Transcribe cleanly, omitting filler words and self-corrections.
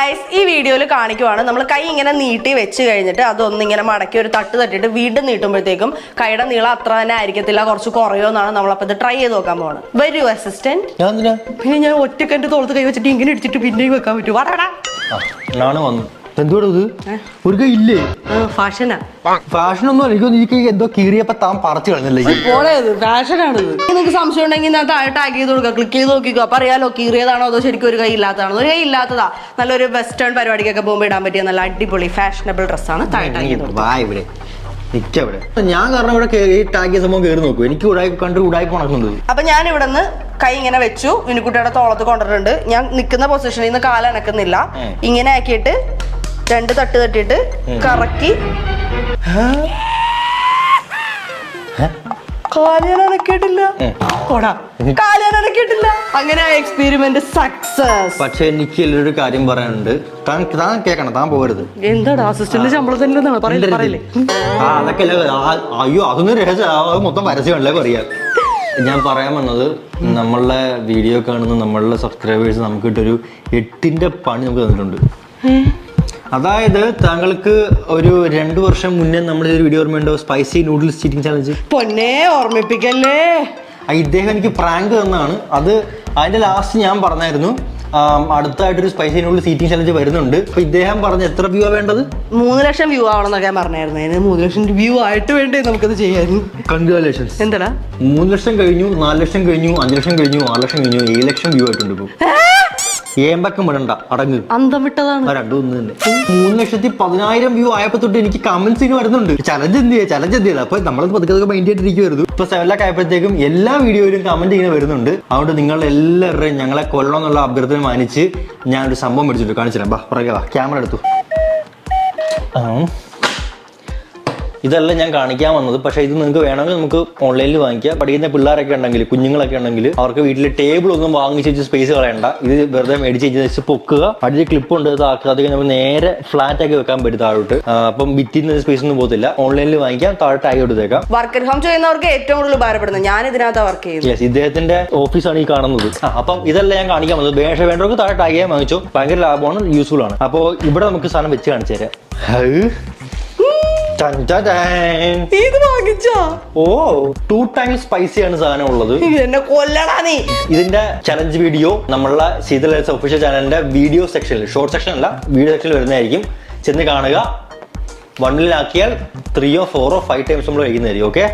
Guys ഈ വീഡിയോയിൽ കാണിക്കുവാണ് നമ്മൾ കൈ ഇങ്ങനെ നീട്ടി വെച്ച് കഴിഞ്ഞിട്ട് അതൊന്നിങ്ങനെ മടക്കി ഒരു തട്ട് തട്ടിയിട്ട് വീണ്ടും നീട്ടുമ്പോഴത്തേക്കും കൈയുടെ നീളം അത്ര തന്നെ ആയിരിക്കത്തില്ല, കുറച്ച് കുറയുമെന്നാണ് നമ്മളപ്പോൾ ഇത് ട്രൈ ചെയ്ത് നോക്കാൻ പോകുന്നത്. വരൂ അസിസ്റ്റന്റ്. പിന്നെ ഞാൻ ഒറ്റക്ക് എന്റെ തോളത്ത് കൈ വെച്ചിട്ട് ഇങ്ങനെ ഇടിച്ചിട്ട് പിന്നെയും വെക്കാൻ പറ്റും. വാടാ എന്തുവാ ഇത്? ഒരു കൈ ഇല്ലേ? ഫാഷനാ. ഫാഷനൊന്നും എനിക്ക് എന്തോ കീറിയപ്പോ താൻ പറിച്ചു കളഞ്ഞല്ലേ. ഫാഷനാണിത്. നിങ്ങൾക്ക് സംശയം ഉണ്ടെങ്കിൽ ഞാൻ താഴെ ടാഗ് ചെയ്ത് കൊടുക്കുക, ക്ലിക്ക് ചെയ്ത് നോക്കിക്കോ. അപ്പൊ അറിയാലോ കീറിയതാണോ അതോ ശരിക്കും ഒരു കൈ ഇല്ലാത്തതാണോ. ഒരു കൈ ഇല്ലാത്തതാ. നല്ലൊരു വെസ്റ്റേൺ പരിപാടിക്കൊക്കെ പോകുമ്പോൾ ഇടാൻ പറ്റിയ നല്ല അടിപൊളി ഫാഷനബിൾ ഡ്രസ്സാണ്. താഴെ ടാഗ് ചെയ്ത് ഇവിടെ നിക്കവിടെ. ഞാൻ കാരണം ഇവിടെ ടാഗ് ചെയ്ത സംഭവം കയറി നോക്കും. എനിക്ക് ഉടായി പോണക്കുന്നുണ്ട്. അപ്പൊ ഞാൻ ഇവിടെ നിന്ന് കൈ ഇങ്ങനെ വെച്ചു, വിനുക്കുട്ടിയുടെ തോളത്ത് കൊണ്ടിട്ടുണ്ട്. ഞാൻ നിൽക്കുന്ന പൊസിഷനിൽ നിന്ന് കാലനക്കുന്നില്ല. ഇങ്ങനെ ആക്കിയിട്ട് രണ്ട് തട്ട് തട്ടിയിട്ട് കറക്കി കാലനക്കിട്ടില്ല. അങ്ങനെ എക്സ്പെരിമെന്റ് സക്സസ്. പക്ഷെ എനിക്ക് എല്ലാവരും കാര്യം പറയാനുണ്ട്. താൻ കേക്കണം, താൻ പോകരുത്. എന്താടാ അസിസ്റ്റന്റ് ശമ്പളത്തിന്റെ പറയില്ലേ? അതൊക്കെ അയ്യോ അതൊന്നും രഹസ്യം, മൊത്തം പരസ്യമല്ലേ പറയാ. ഞാൻ പറയാൻ വന്നത്, നമ്മളുടെ വീഡിയോ കാണുന്ന നമ്മളുടെ സബ്സ്ക്രൈബേഴ്സ് നമുക്ക് കിട്ടൊരു 8ന്റെ പണി നമുക്ക് തന്നിട്ടുണ്ട്. അതായത് താങ്കൾക്ക് ഒരു 2 വർഷം മുന്നേ നമ്മുടെ ഒരു വീഡിയോ ഓർമ്മയുണ്ടോ? Spicy noodles cheating challenge. പൊന്നെ ഓർമ്മിപ്പിക്കല്ലേ. ഇദ്ദേഹം എനിക്ക് പ്രാങ്ക് തന്നാണ്. അതിന്റെ ലാസ്റ്റ് ഞാൻ പറഞ്ഞായിരുന്നു അടുത്തായിട്ടൊരു സ്പൈസി നൂഡിൽസ് ചീറ്റിംഗ് ചാലഞ്ച് വരുന്നുണ്ട്. അപ്പൊ ഇദ്ദേഹം പറഞ്ഞ എത്ര വ്യൂ വേണ്ടത്? 3 ലക്ഷം വ്യൂ ആവണമെന്നൊക്കെ ഞാൻ പറഞ്ഞായിരുന്നു. അതിന് 3 ലക്ഷം വ്യൂ ആയിട്ട് വേണ്ടേ നമുക്കത് ചെയ്യാൻ. കൺഗ്രാജുലേഷൻസ്. എന്താടാ 3 ലക്ഷം കഴിഞ്ഞു, 4 ലക്ഷം കഴിഞ്ഞു, 5 ലക്ഷം കഴിഞ്ഞു, 6 ലക്ഷം കഴിഞ്ഞു, 7 ലക്ഷം വ്യൂ ആയിട്ടുണ്ട്. ഇപ്പൊ ഏമ്പക്കം വിടണ്ട, അടങ്ങ്. അന്തം വിട്ടതാണ്. 3,10,000 വ്യൂ ആയപ്പോ തൊട്ട് എനിക്ക് കമന്റ്സിന് വരുന്നുണ്ട്, ചലഞ്ച് എന്ത് ചെയ്യാ. അപ്പൊ നമ്മളത് പതുക്കെ മൈൻഡ് ചെയ്തിരിക്കുവായിരുന്നു. ഇപ്പൊ 7 lakh ആയപ്പോഴത്തേക്കും എല്ലാ വീഡിയോയിലും കമന്റ് ഇങ്ങനെ വരുന്നുണ്ട്. അതുകൊണ്ട് നിങ്ങൾ എല്ലാവരുടെയും ഞങ്ങളെ കൊല്ലണം എന്നുള്ള അഭ്യർത്ഥന മാനിച്ച് ഞാനൊരു സംഭവം മേടിച്ചിട്ട് കാണിച്ചില്ല. പറയാ, ക്യാമറ എടുത്തു. ഇതല്ല ഞാൻ കാണിക്കാൻ വന്നത്. പക്ഷേ ഇത് നിങ്ങൾക്ക് വേണമെങ്കിൽ നമുക്ക് ഓൺലൈനിൽ വാങ്ങിക്കാം. പഠിക്കുന്ന പിള്ളേരൊക്കെ ഉണ്ടെങ്കിൽ, കുഞ്ഞുങ്ങളൊക്കെ ഉണ്ടെങ്കിൽ അവർക്ക് വീട്ടിൽ ടേബിൾ ഒന്നും വാങ്ങിച്ച് വെച്ച് സ്പേസ് കളയണ്ട. ഇത് വെറുതെ മേടിച്ച് വെച്ച് പൊക്കുക, അടിച്ച് ക്ലിപ്പ് ഉണ്ട് ആക്കുക. അത് നമുക്ക് നേരെ ഫ്ലാറ്റ് ആക്കി വെക്കാൻ പറ്റും താഴോട്ട്. അപ്പം ഭിത്തിന്ന് സ്പേസ് ഒന്നും പോകത്തില്ല. ഓൺലൈനിൽ വാങ്ങിക്കാം, താഴെ ടാഗ് കൊടുത്തേക്കാം. വർക്ക് അറ്റ് ഹോം ചെയ്യുന്നവർക്ക് ഏറ്റവും കൂടുതൽ ഉപകാരപ്പെടുന്നത്. ഞാൻ ഇതിനകത്ത് വർക്ക് ചെയ്യുന്നത്. ഇദ്ദേഹത്തിന്റെ ഓഫീസാണ് ഈ കാണുന്നത്. അപ്പം ഇതല്ല ഞാൻ കാണിക്കാൻ വന്നത്. വേണ്ടവർക്ക് താഴെ ടാഗ് ചെയ്യാൻ വാങ്ങിച്ചോ. ഭയങ്കര ലാഭമാണ്, യൂസ്ഫുൾ ആണ്. അപ്പോൾ ഇവിടെ നമുക്ക് സാധനം വെച്ച് കാണിച്ചു തരാം. ഓ 2 times സ്പൈസിയാണ് സാധനം ഉള്ളത്. ഇതിന്റെ ചലഞ്ച് വീഡിയോ നമ്മളുടെ ശീതൽ ഒഫീഷ്യൽ ചാനലിന്റെ വീഡിയോ സെക്ഷനിൽ, ഷോർട്ട് സെക്ഷൻ അല്ല വീഡിയോ സെക്ഷനിൽ വരുന്നതായിരിക്കും. ചെന്ന് കാണുക. 1 million ആക്കിയാൽ 3 or 4 or 5 times നമ്മൾ കഴിക്കുന്നതായിരിക്കും. ഓക്കെ.